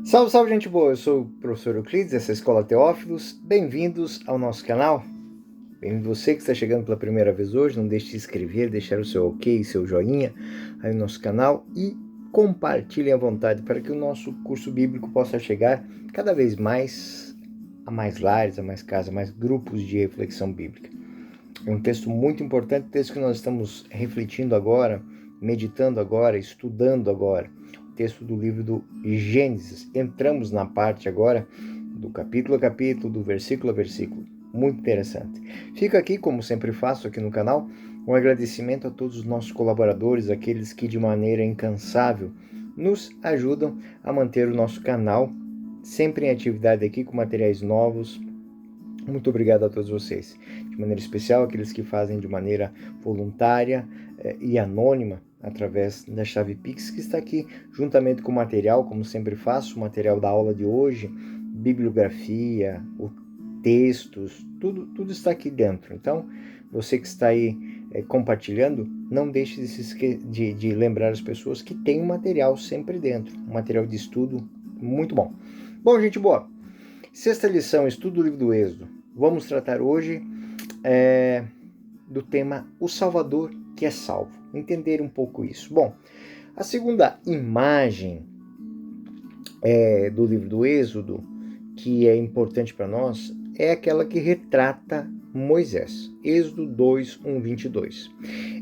Salve, salve, gente boa! Eu sou o professor Euclides, essa é a Escola Teófilos. Bem-vindos ao nosso canal. Bem-vindo você que está chegando pela primeira vez hoje. Não deixe de se inscrever, deixar o seu ok, seu joinha aí no nosso canal e compartilhem à vontade para que o nosso curso bíblico possa chegar cada vez mais a mais lares, a mais casas, a mais grupos de reflexão bíblica. É um texto muito importante, texto que nós estamos refletindo agora, meditando agora, estudando agora. Texto do livro do Gênesis. Entramos na parte agora do capítulo a capítulo, do versículo a versículo. Muito interessante. Fica aqui, como sempre faço aqui no canal, um agradecimento a todos os nossos colaboradores, aqueles que de maneira incansável nos ajudam a manter o nosso canal sempre em atividade aqui com materiais novos. Muito obrigado a todos vocês. De maneira especial, aqueles que fazem de maneira voluntária e anônima através da chave Pix, que está aqui juntamente com o material, como sempre faço, o material da aula de hoje, bibliografia, textos, tudo está aqui dentro. Então, você que está aí compartilhando, não deixe de lembrar as pessoas que tem um material sempre dentro, um material de estudo muito bom. Bom, gente boa, sexta lição, estudo do livro do Êxodo. Vamos tratar hoje do tema O Salvador que é salvo. Entender um pouco isso. Bom, a segunda imagem do livro do Êxodo, que é importante para nós, é aquela que retrata Moisés. Êxodo 2, 1, 22.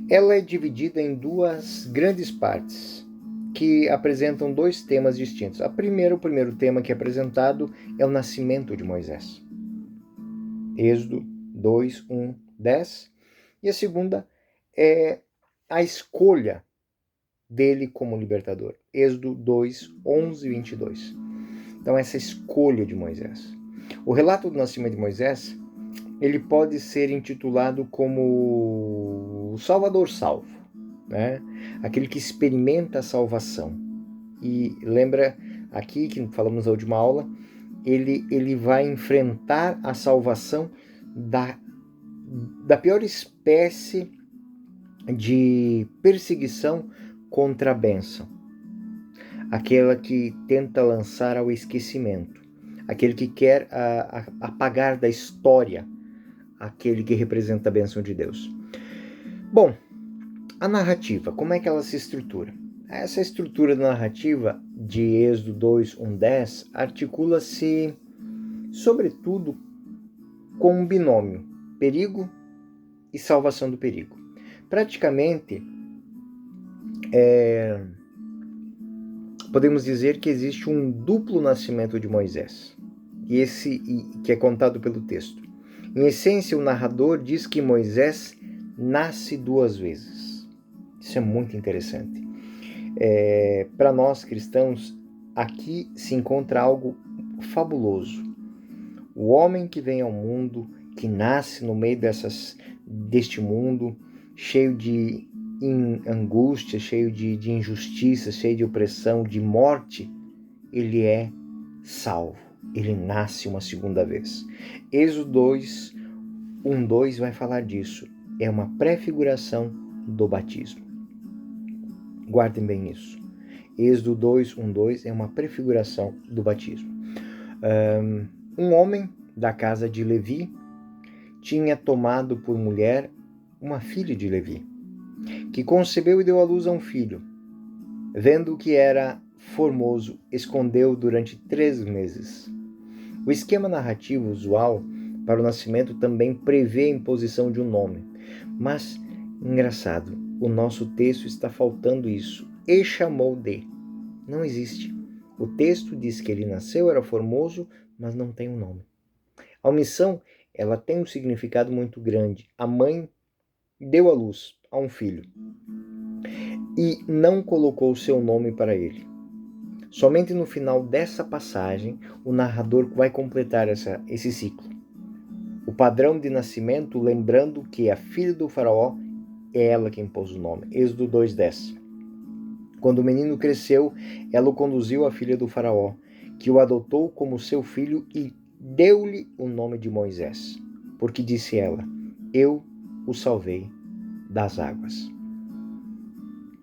Ela é dividida em duas grandes partes, que apresentam dois temas distintos. O primeiro tema que é apresentado é o nascimento de Moisés. Êxodo 2, 1, 10. E a segunda é a escolha dele como libertador. Êxodo 2, 11 e 22. Então, essa escolha de Moisés. O relato do nascimento de Moisés, ele pode ser intitulado como o Salvador salvo, né? Aquele que experimenta a salvação. E lembra aqui que falamos na última aula, ele vai enfrentar a salvação da pior espécie de perseguição contra a bênção. Aquela que tenta lançar ao esquecimento. Aquele que quer apagar da história aquele que representa a bênção de Deus. Bom, a narrativa, como é que ela se estrutura? Essa estrutura da narrativa de Êxodo 2, 1, 10 articula-se sobretudo com um binômio, perigo e salvação do perigo. Praticamente, podemos dizer que existe um duplo nascimento de Moisés, que é contado pelo texto. Em essência, o narrador diz que Moisés nasce duas vezes. Isso é muito interessante. Para nós cristãos, aqui se encontra algo fabuloso. O homem que vem ao mundo, que nasce no meio deste mundo, cheio de angústia, cheio de injustiça, cheio de opressão, de morte, ele é salvo. Ele nasce uma segunda vez. Êxodo 2, 1, 2 vai falar disso. É uma prefiguração do batismo. Guardem bem isso. Êxodo 2, 1, 2 é uma prefiguração do batismo. Um homem da casa de Levi tinha tomado por mulher uma filha de Levi, que concebeu e deu à luz a um filho. Vendo que era formoso, escondeu durante 3 meses. O esquema narrativo usual para o nascimento também prevê a imposição de um nome. Mas, engraçado, o nosso texto está faltando isso. E chamou de. Não existe. O texto diz que ele nasceu, era formoso, mas não tem um nome. A omissão, ela tem um significado muito grande. A mãe deu à luz a um filho e não colocou seu nome para ele. Somente no final dessa passagem, o narrador vai completar esse ciclo. O padrão de nascimento, lembrando que a filha do faraó é ela quem pôs o nome. Êxodo 2:10. Quando o menino cresceu, ela o conduziu à filha do faraó, que o adotou como seu filho e deu-lhe o nome de Moisés, porque disse ela: eu o salvei das águas.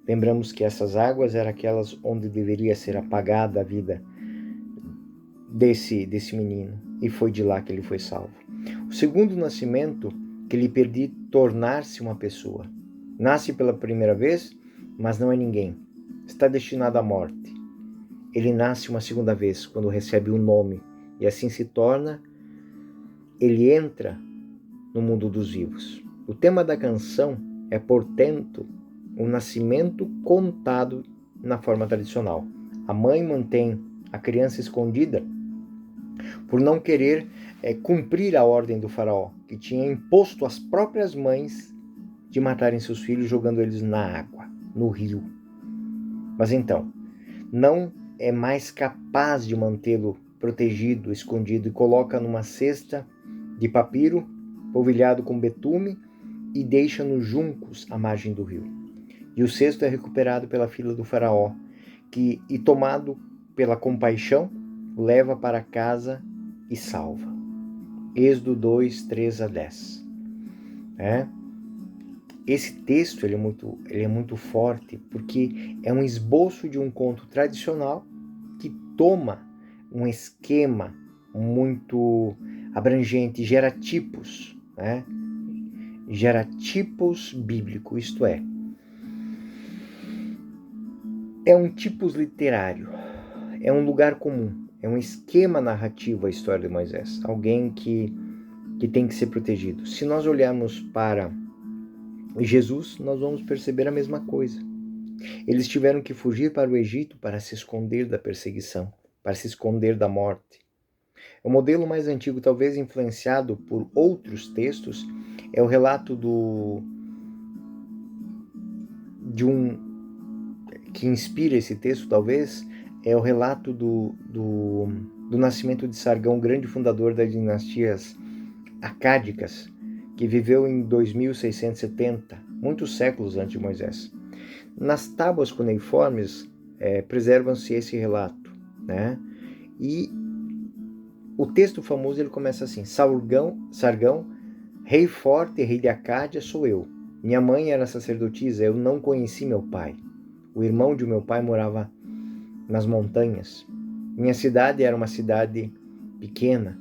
Lembramos que essas águas eram aquelas onde deveria ser apagada a vida desse menino, e foi de lá que ele foi salvo. O segundo nascimento que lhe permite tornar-se uma pessoa. Nasce pela primeira vez, mas não é ninguém. Está destinado à morte. Ele nasce uma segunda vez, quando recebe um nome, e assim se torna, ele entra no mundo dos vivos. O tema da canção é, portanto, o nascimento contado na forma tradicional. A mãe mantém a criança escondida por não querer cumprir a ordem do faraó, que tinha imposto às próprias mães de matarem seus filhos jogando eles na água, no rio. Mas então, não é mais capaz de mantê-lo protegido, escondido, e coloca numa cesta de papiro, polvilhado com betume, e deixa nos juncos à margem do rio. E o cesto é recuperado pela filha do faraó, que, e tomado pela compaixão, leva para casa e salva. Êxodo 2, 3 a 10. Esse texto ele é muito forte, porque é um esboço de um conto tradicional que toma um esquema muito abrangente, gera tipos, gera tipos bíblico, isto é um tipos literário, é um lugar comum, é um esquema narrativo a história de Moisés, alguém que tem que ser protegido. Se nós olharmos para Jesus, nós vamos perceber a mesma coisa. Eles tiveram que fugir para o Egito para se esconder da perseguição, para se esconder da morte. O modelo mais antigo, talvez influenciado por outros textos, é o relato que inspira esse texto, talvez, é o relato do nascimento de Sargão, grande fundador das dinastias acádicas, que viveu em 2670, muitos séculos antes de Moisés. Nas tábuas cuneiformes preservam-se esse relato, E o texto famoso ele começa assim: Sargão, rei forte, rei de Acádia, sou eu. Minha mãe era sacerdotisa, eu não conheci meu pai. O irmão de meu pai morava nas montanhas. Minha cidade era uma cidade pequena,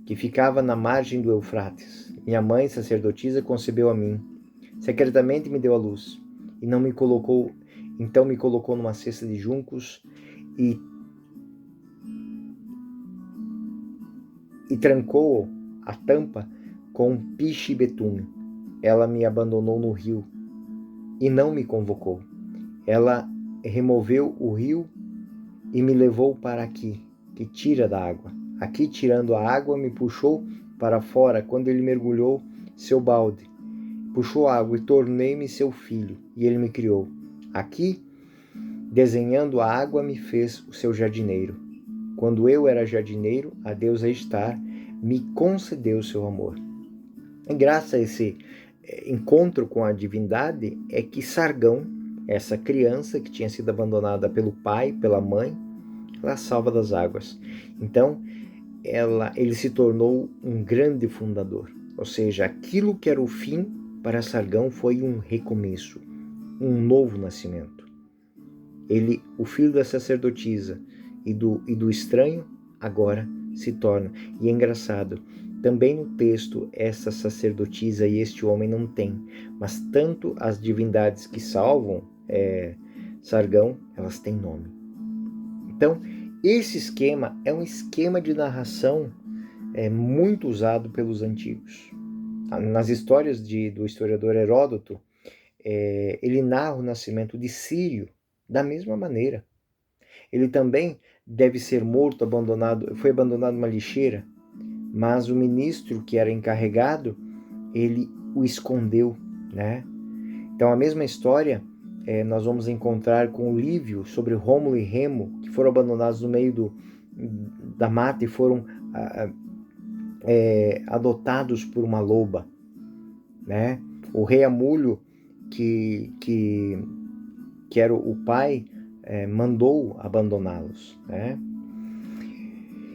que ficava na margem do Eufrates. Minha mãe, sacerdotisa, concebeu a mim. Secretamente me deu a luz, e não me colocou, então me colocou numa cesta de juncos e trancou a tampa com piche e betume. Ela me abandonou no rio e não me convocou. Ela removeu o rio e me levou para aqui, que tira da água. Aqui, tirando a água, me puxou para fora quando ele mergulhou seu balde. Puxou a água e tornei-me seu filho, e ele me criou. Aqui, desenhando a água, me fez o seu jardineiro. Quando eu era jardineiro, a deusa Estar me concedeu seu amor. E graças a esse encontro com a divindade é que Sargão, essa criança que tinha sido abandonada pelo pai, pela mãe, ela salva das águas. Então, ele se tornou um grande fundador. Ou seja, aquilo que era o fim para Sargão foi um recomeço, um novo nascimento. Ele, o filho da sacerdotisa e do estranho, agora se torna. E é engraçado, também no texto, essa sacerdotisa e este homem não tem, mas tanto as divindades que salvam Sargão, elas têm nome. Então, esse esquema é um esquema de narração muito usado pelos antigos. Nas histórias do historiador Heródoto, ele narra o nascimento de Sírio da mesma maneira. Ele também deve ser morto, foi abandonado numa lixeira, mas o ministro que era encarregado, ele o escondeu, Então a mesma história nós vamos encontrar com o Lívio sobre Rômulo e Remo, que foram abandonados no meio da mata e foram adotados por uma loba, O rei Amulho, que era o pai, mandou abandoná-los,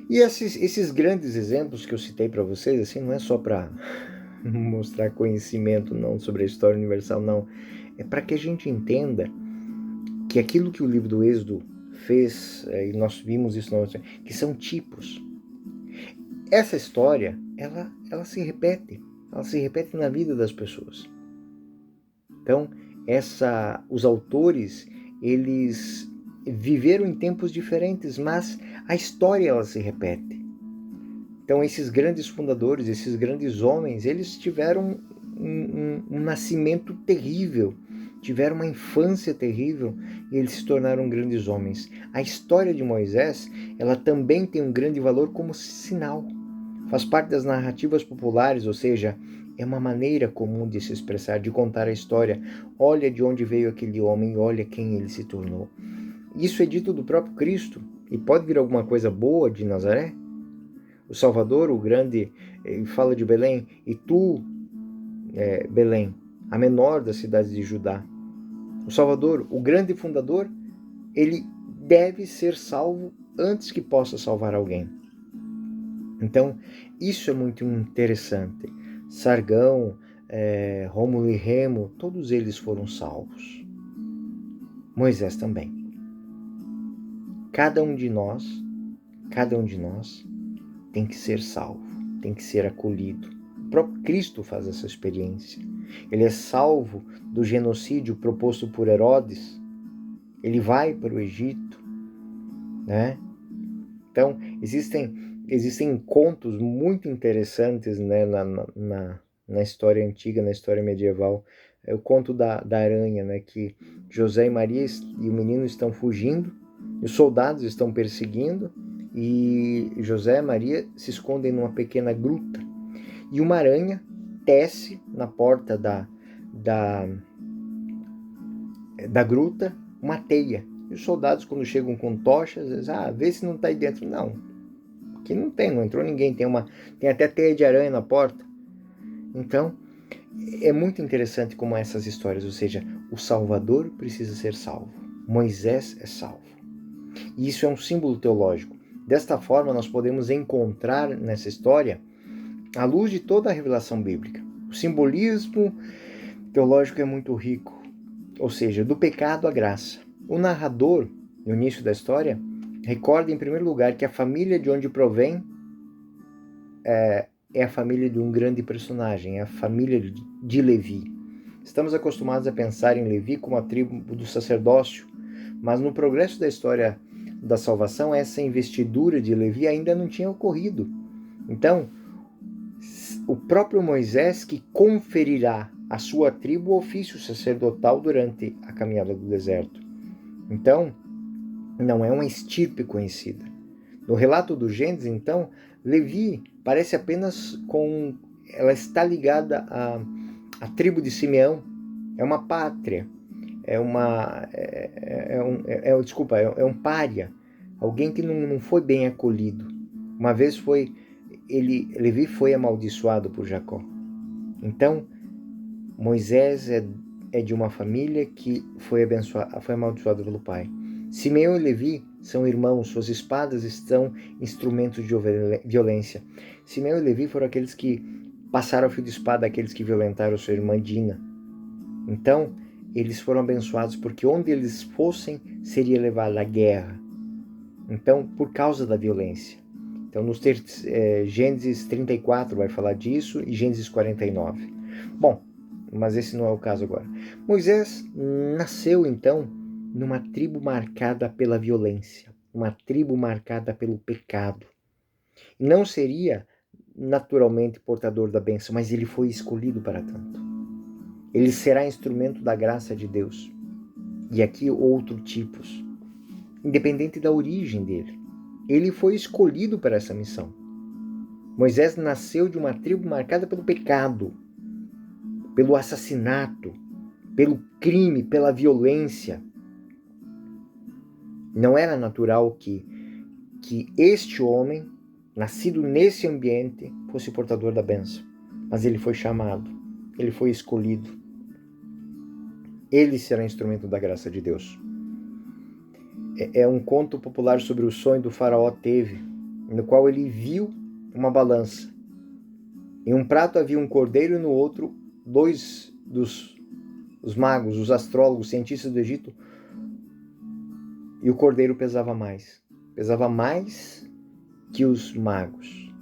E esses grandes exemplos que eu citei para vocês, assim, não é só para mostrar conhecimento não sobre a história universal, não. É para que a gente entenda que aquilo que o livro do Êxodo fez, e nós vimos isso, que são tipos. essa história, ela se repete. Ela se repete na vida das pessoas. Então, os autores, eles viveram em tempos diferentes, mas a história ela se repete. Então, esses grandes fundadores, esses grandes homens, eles tiveram um nascimento terrível, tiveram uma infância terrível e eles se tornaram grandes homens. A história de Moisés, ela também tem um grande valor como sinal. Faz parte das narrativas populares, ou seja, é uma maneira comum de se expressar, de contar a história. Olha de onde veio aquele homem, olha quem ele se tornou. Isso é dito do próprio Cristo. E pode vir alguma coisa boa de Nazaré? O Salvador, o grande, fala de Belém, e tu, Belém, a menor das cidades de Judá. O Salvador, o grande fundador, ele deve ser salvo antes que possa salvar alguém. Então, isso é muito interessante. Sargão, Rômulo e Remo, todos eles foram salvos. Moisés também. Cada um de nós tem que ser salvo, tem que ser acolhido. O próprio Cristo faz essa experiência. Ele é salvo do genocídio proposto por Herodes. Ele vai para o Egito, né? Então, existem contos muito interessantes, né, na história antiga, na história medieval. É o conto da aranha, né, que José e Maria e o menino estão fugindo, e os soldados estão perseguindo, e José e Maria se escondem numa pequena gruta. E uma aranha tece na porta da gruta uma teia. E os soldados, quando chegam com tochas, dizem, vê se não está aí dentro. Não, aqui não entrou ninguém, tem até teia de aranha na porta. Então, é muito interessante como essas histórias, ou seja, o Salvador precisa ser salvo. Moisés é salvo. E isso é um símbolo teológico. Desta forma, nós podemos encontrar nessa história a luz de toda a revelação bíblica. O simbolismo teológico é muito rico, ou seja, do pecado à graça. O narrador, no início da história, recorda em primeiro lugar que a família de onde provém é a família de um grande personagem, é a família de Levi. Estamos acostumados a pensar em Levi como a tribo do sacerdócio, mas no progresso da história da salvação, essa investidura de Levi ainda não tinha ocorrido. Então, o próprio Moisés que conferirá à sua tribo o ofício sacerdotal durante a caminhada do deserto. Então, não é uma estirpe conhecida. No relato do Gênesis, então, Levi parece apenas ela está ligada à tribo de Simeão, é uma pátria, é um pária, alguém que não foi bem acolhido. Uma vez Levi foi amaldiçoado por Jacó. Então, Moisés é de uma família que foi amaldiçoada pelo pai. Simeão e Levi são irmãos, suas espadas são instrumentos de violência. Simeão e Levi foram aqueles que passaram o fio de espada àqueles que violentaram sua irmã Dina. Então, eles foram abençoados porque onde eles fossem, seria levada a guerra. Então, por causa da violência. Então, Gênesis 34 vai falar disso e Gênesis 49. Bom, mas esse não é o caso agora. Moisés nasceu, então, numa tribo marcada pela violência, uma tribo marcada pelo pecado. Não seria naturalmente portador da bênção, mas ele foi escolhido para tanto. Ele será instrumento da graça de Deus. E aqui outros tipos, independente da origem dele. Ele foi escolhido para essa missão. Moisés nasceu de uma tribo marcada pelo pecado, pelo assassinato, pelo crime, pela violência. Não era natural que este homem, nascido nesse ambiente, fosse portador da bênção. Mas ele foi chamado, ele foi escolhido. Ele será instrumento da graça de Deus. É um conto popular sobre o sonho do faraó teve, no qual ele viu uma balança. Em um prato havia um cordeiro e no outro dois os magos, os astrólogos, cientistas do Egito, e o cordeiro pesava mais que os magos.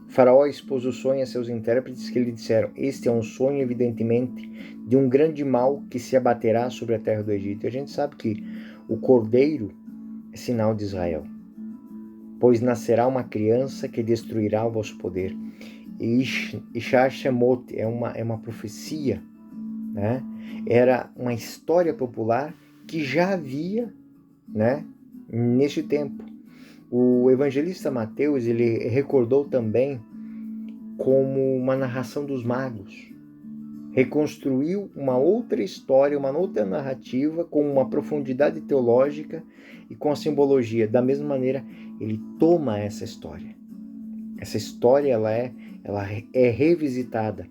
O faraó expôs o sonho a seus intérpretes, que lhe disseram: este é um sonho, evidentemente, de um grande mal que se abaterá sobre a terra do Egito. E a gente sabe que o cordeiro é sinal de Israel, pois nascerá uma criança que destruirá o vosso poder. E Ishar Shemot é uma profecia, né? Era uma história popular que já havia, né, neste tempo. O evangelista Mateus, ele recordou também como uma narração dos magos. Reconstruiu uma outra história, uma outra narrativa com uma profundidade teológica e com a simbologia. Da mesma maneira, ele toma essa história. Essa história ela é revisitada.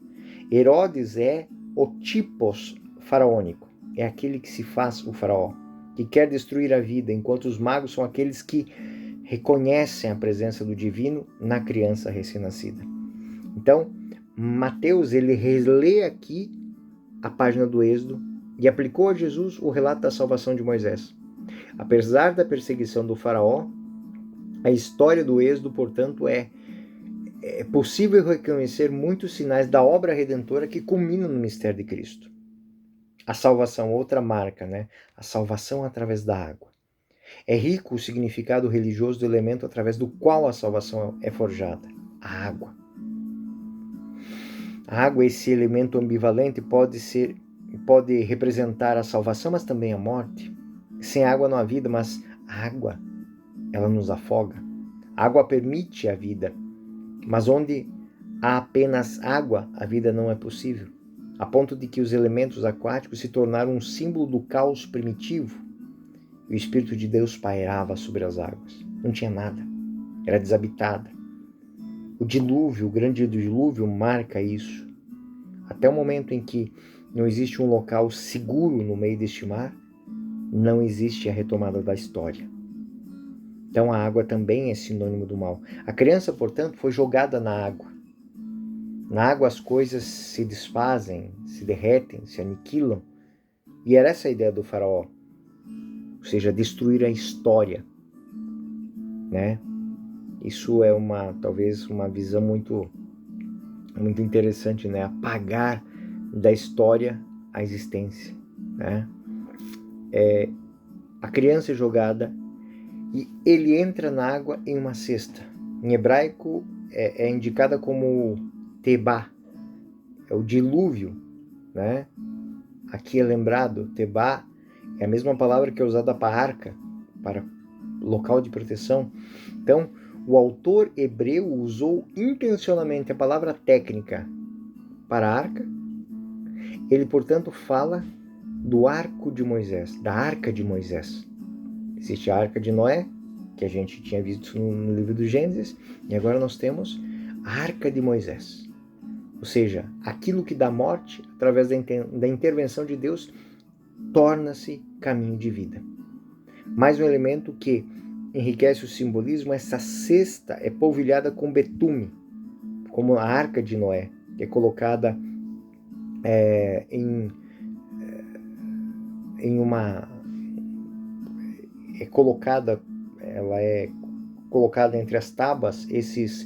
Herodes é o tipos faraônico, é aquele que se faz o faraó, que quer destruir a vida, enquanto os magos são aqueles que reconhecem a presença do divino na criança recém-nascida. Então, Mateus ele relê aqui a página do Êxodo e aplicou a Jesus o relato da salvação de Moisés. Apesar da perseguição do faraó, a história do Êxodo, portanto, é possível reconhecer muitos sinais da obra redentora que culminam no mistério de Cristo. A salvação, outra marca, né? A salvação através da água. É rico o significado religioso do elemento através do qual a salvação é forjada, a água. A água, esse elemento ambivalente, pode representar a salvação, mas também a morte. Sem água não há vida, mas a água, ela nos afoga. A água permite a vida, mas onde há apenas água, a vida não é possível, a ponto de que os elementos aquáticos se tornaram um símbolo do caos primitivo. O Espírito de Deus pairava sobre as águas. Não tinha nada, era desabitada. O dilúvio, o grande dilúvio, marca isso. Até o momento em que não existe um local seguro no meio deste mar, não existe a retomada da história. Então a água também é sinônimo do mal. A criança, portanto, foi jogada na água. Na água as coisas se desfazem, se derretem, se aniquilam. E era essa a ideia do faraó. Ou seja, destruir a história, né? Isso é talvez uma visão muito interessante, né? Apagar da história a existência, né? A criança é jogada e ele entra na água em uma cesta. Em hebraico é indicada como Tebá, é o dilúvio, né? Aqui é lembrado, Tebá é a mesma palavra que é usada para arca, para local de proteção. Então, o autor hebreu usou intencionalmente a palavra técnica para arca. Ele, portanto, fala do arco de Moisés, da arca de Moisés. Existe a arca de Noé, que a gente tinha visto no livro do Gênesis, e agora nós temos a arca de Moisés. Ou seja, aquilo que dá morte, através da intervenção de Deus, torna-se caminho de vida. Mais um elemento que enriquece o simbolismo, essa cesta é polvilhada com betume, como a arca de Noé, que é colocada ela é colocada entre as tábuas esses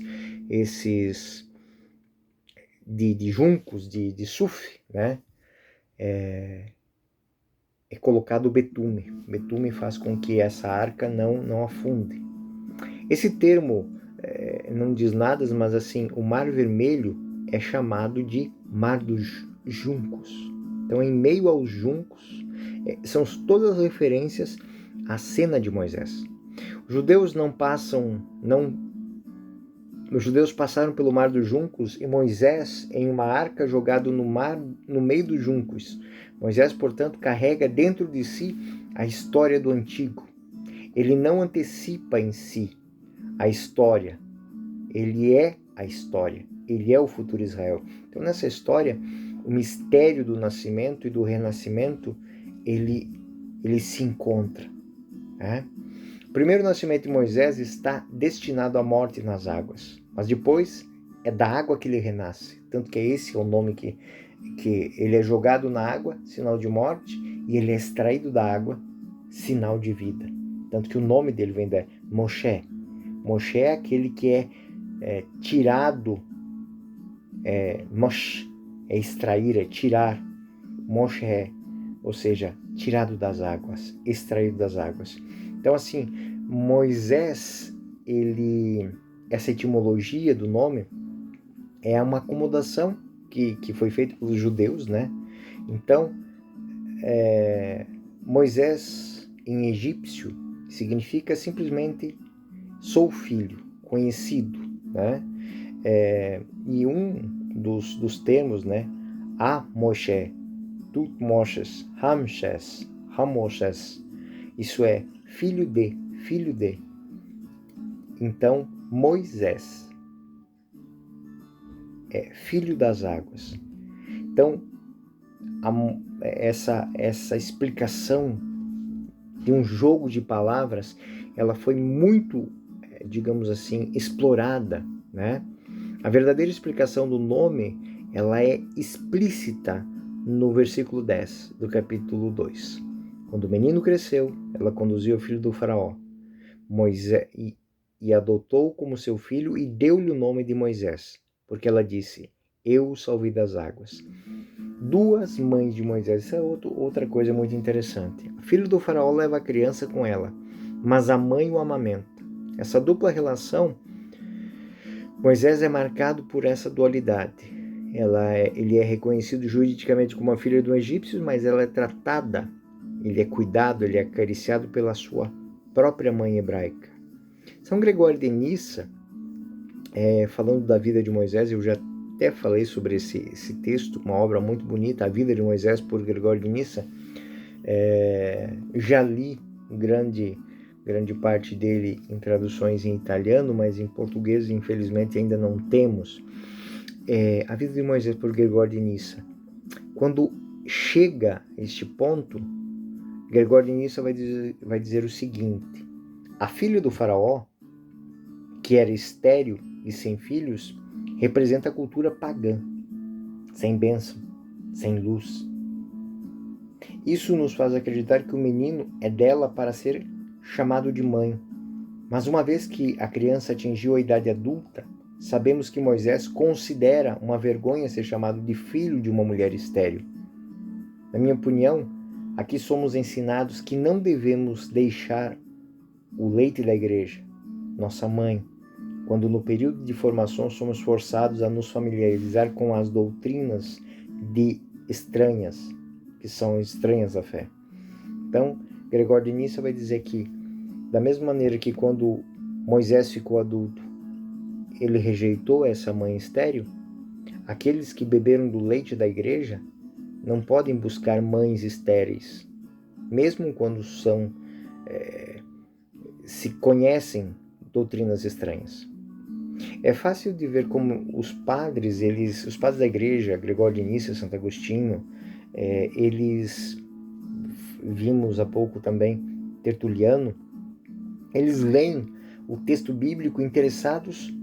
de juncos, de sufre, né? É colocado o betume. Betume faz com que essa arca não afunde. Esse termo não diz nada, mas assim, o Mar Vermelho é chamado de Mar dos Juncos. Então, em meio aos juncos, são todas as referências à cena de Moisés. Os judeus passaram pelo Mar dos Juncos e Moisés em uma arca jogado no mar, no meio dos juncos. Moisés, portanto, carrega dentro de si a história do antigo. Ele não antecipa em si a história. Ele é a história. Ele é o futuro Israel. Então, nessa história, o mistério do nascimento e do renascimento, ele se encontra, né? O primeiro nascimento de Moisés está destinado à morte nas águas, mas depois é da água que ele renasce. Tanto que esse é o nome que ele é jogado na água, sinal de morte, e ele é extraído da água, sinal de vida. Tanto que o nome dele vem da Moshe. Moshe é aquele que é tirado, mosh é extrair, é tirar, mosh ou seja, tirado das águas, extraído das águas. Então assim, Moisés, essa etimologia do nome é uma acomodação que foi feita pelos judeus, né? Então, Moisés em egípcio significa simplesmente sou filho, conhecido, né? E um dos termos, né? A Moshe, Tut Moshes, Hamshes, Hamoshes, isso é filho de. Então, Moisés é filho das águas. Então, essa explicação de um jogo de palavras, ela foi muito, digamos assim, explorada, né? A verdadeira explicação do nome, ela é explícita no versículo 10 do capítulo 2. Quando o menino cresceu, ela conduziu o filho do faraó, Moisés, e adotou como seu filho e deu-lhe o nome de Moisés, porque ela disse, eu o salvei das águas. Duas mães de Moisés, isso é outra coisa muito interessante. O filho do faraó leva a criança com ela, mas a mãe o amamenta. Essa dupla relação, Moisés é marcado por essa dualidade. Ele é reconhecido juridicamente como a filha do egípcio, mas ela é tratada, ele é cuidado, ele é acariciado pela sua própria mãe hebraica. São Gregório de Nissa, falando da vida de Moisés, eu já até falei sobre esse texto, uma obra muito bonita, A Vida de Moisés, por Gregório de Nissa. Já li grande parte dele em traduções em italiano, mas em português, infelizmente, ainda não temos. A Vida de Moisés, por Gregório de Nissa. Quando chega a este ponto, Gregório de Nissa vai dizer o seguinte: a filha do faraó, que era estéril e sem filhos, representa a cultura pagã, sem bênção, sem luz. Isso nos faz acreditar que o menino é dela para ser chamado de mãe. Mas uma vez que a criança atingiu a idade adulta, sabemos que Moisés considera uma vergonha ser chamado de filho de uma mulher estéril. Na minha opinião, aqui somos ensinados que não devemos deixar o leite da igreja, nossa mãe, quando no período de formação somos forçados a nos familiarizar com as doutrinas estranhas, que são estranhas à fé. Então, Gregório de Nissa vai dizer que, da mesma maneira que quando Moisés ficou adulto, ele rejeitou essa mãe estéril, aqueles que beberam do leite da igreja não podem buscar mães estéreis, mesmo quando se conhecem doutrinas estranhas. É fácil de ver como os padres da igreja, Gregório de Nissa, Santo Agostinho, eles, vimos há pouco também, Tertuliano, eles leem o texto bíblico interessados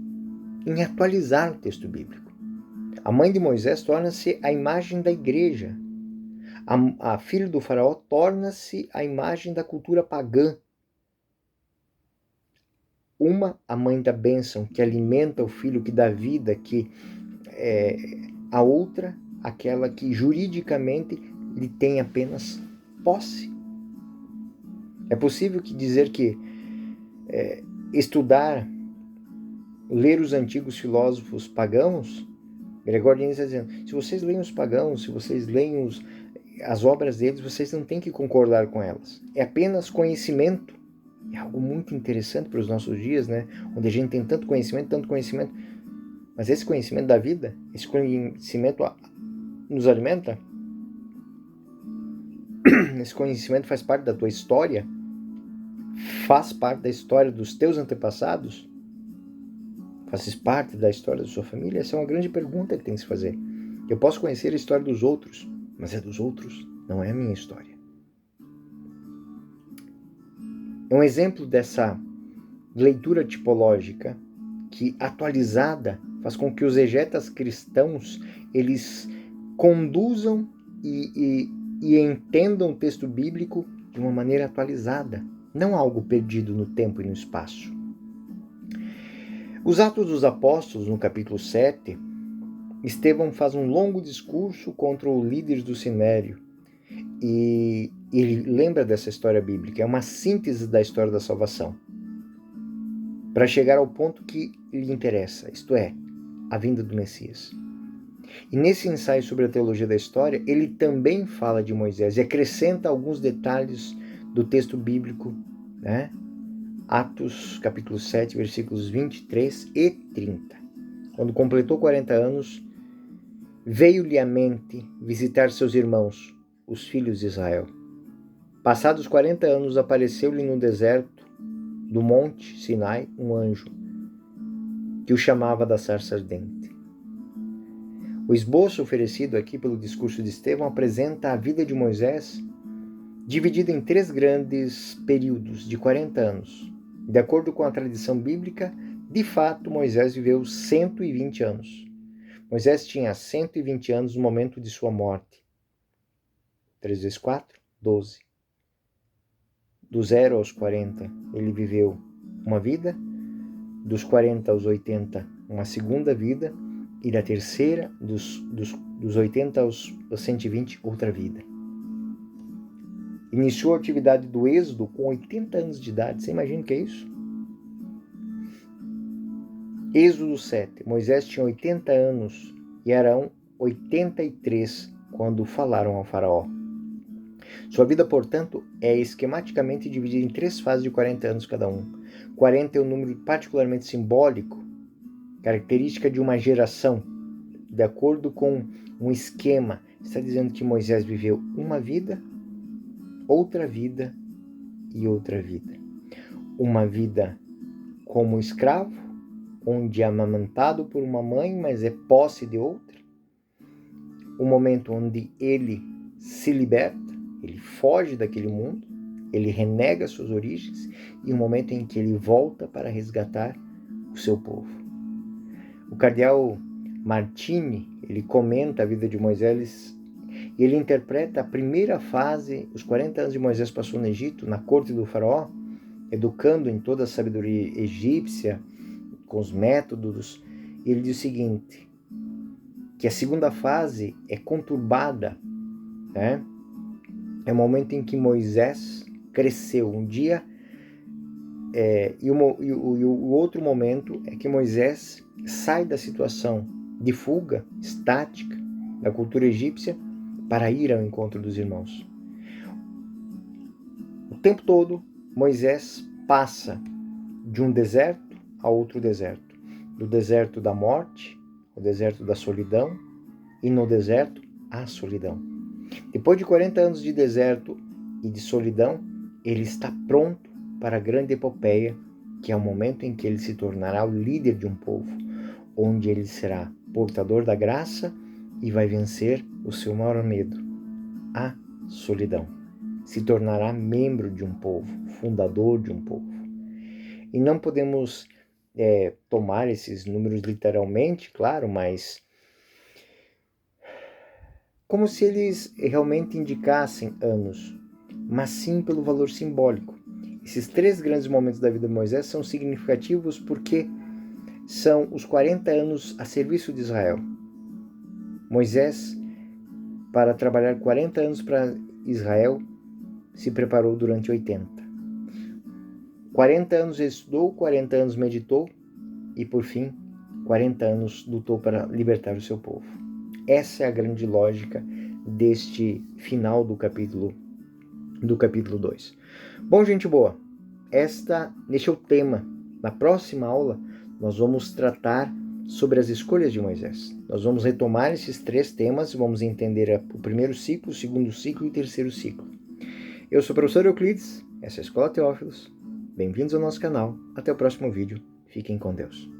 em atualizar o texto bíblico. A mãe de Moisés torna-se a imagem da igreja. A filha do faraó torna-se a imagem da cultura pagã. Uma, a mãe da bênção, que alimenta o filho, que dá vida, a outra, aquela que juridicamente lhe tem apenas posse. É possível dizer que estudar, ler os antigos filósofos pagãos, Gregório de Nissa está dizendo, se vocês leem os pagãos, se vocês leem as obras deles, vocês não têm que concordar com elas. É apenas conhecimento. É algo muito interessante para os nossos dias, né? Onde a gente tem tanto conhecimento, mas esse conhecimento da vida, esse conhecimento nos alimenta? Esse conhecimento faz parte da tua história? Faz parte da história dos teus antepassados? Fazes parte da história da sua família? Essa é uma grande pergunta que tem que se fazer. Eu posso conhecer a história dos outros, mas é dos outros, não é a minha história. É um exemplo dessa leitura tipológica que, atualizada, faz com que os exegetas cristãos eles conduzam e entendam o texto bíblico de uma maneira atualizada, não algo perdido no tempo e no espaço. Os Atos dos Apóstolos, no capítulo 7, Estevão faz um longo discurso contra os líderes do Sinédrio e ele lembra dessa história bíblica, é uma síntese da história da salvação, para chegar ao ponto que lhe interessa, isto é, a vinda do Messias. E nesse ensaio sobre a teologia da história, ele também fala de Moisés e acrescenta alguns detalhes do texto bíblico, né? Atos, capítulo 7, versículos 23 e 30. Quando completou 40 anos, veio-lhe à mente visitar seus irmãos, os filhos de Israel. Passados 40 anos, apareceu-lhe no deserto do monte Sinai um anjo, que o chamava da sarça ardente. O esboço oferecido aqui pelo discurso de Estevão apresenta a vida de Moisés dividida em 3 grandes períodos de 40 anos. De acordo com a tradição bíblica, de fato, Moisés viveu 120 anos. Moisés tinha 120 anos no momento de sua morte. 3 vezes 4, 12. Do 0 aos 40, ele viveu uma vida. Dos 40 aos 80, uma segunda vida. E da terceira, dos 80 aos 120, outra vida. Iniciou a atividade do êxodo com 80 anos de idade. Você imagina o que é isso? Êxodo 7. Moisés tinha 80 anos e Arão 83 quando falaram ao faraó. Sua vida, portanto, é esquematicamente dividida em 3 fases de 40 anos cada um. 40 é um número particularmente simbólico, característica de uma geração, de acordo com um esquema. Está dizendo que Moisés viveu uma vida, outra vida e outra vida. Uma vida como escravo, onde é amamentado por uma mãe, mas é posse de outra. Um momento onde ele se liberta, ele foge daquele mundo, ele renega suas origens, e um momento em que ele volta para resgatar o seu povo. O cardeal Martini, ele comenta a vida de Moisés e ele interpreta a primeira fase. Os 40 anos de Moisés passou no Egito, na corte do faraó, educando em toda a sabedoria egípcia, com os métodos. E ele diz o seguinte, que a segunda fase é conturbada, né? É o momento em que Moisés cresceu um dia, e o outro momento é que Moisés sai da situação de fuga estática da cultura egípcia para ir ao encontro dos irmãos. O tempo todo, Moisés passa de um deserto a outro deserto. Do deserto da morte, ao deserto da solidão, e no deserto, a solidão. Depois de 40 anos de deserto e de solidão, ele está pronto para a grande epopeia, que é o momento em que ele se tornará o líder de um povo, onde ele será portador da graça e vai vencer o seu maior medo, a solidão. Se tornará membro de um povo, fundador de um povo. E não podemos tomar esses números literalmente, claro, mas como se eles realmente indicassem anos, mas sim pelo valor simbólico. Esses 3 grandes momentos da vida de Moisés são significativos porque são os 40 anos a serviço de Israel. Moisés, para trabalhar 40 anos para Israel, se preparou durante 80. 40 anos estudou, 40 anos meditou e, por fim, 40 anos lutou para libertar o seu povo. Essa é a grande lógica deste final do capítulo 2. Bom, gente boa, este é o tema. Na próxima aula, nós vamos tratar sobre as escolhas de Moisés. Nós vamos retomar esses 3 temas, vamos entender o primeiro ciclo, o segundo ciclo e o terceiro ciclo. Eu sou o professor Euclides, essa é a Escola Teófilos. Bem-vindos ao nosso canal. Até o próximo vídeo. Fiquem com Deus.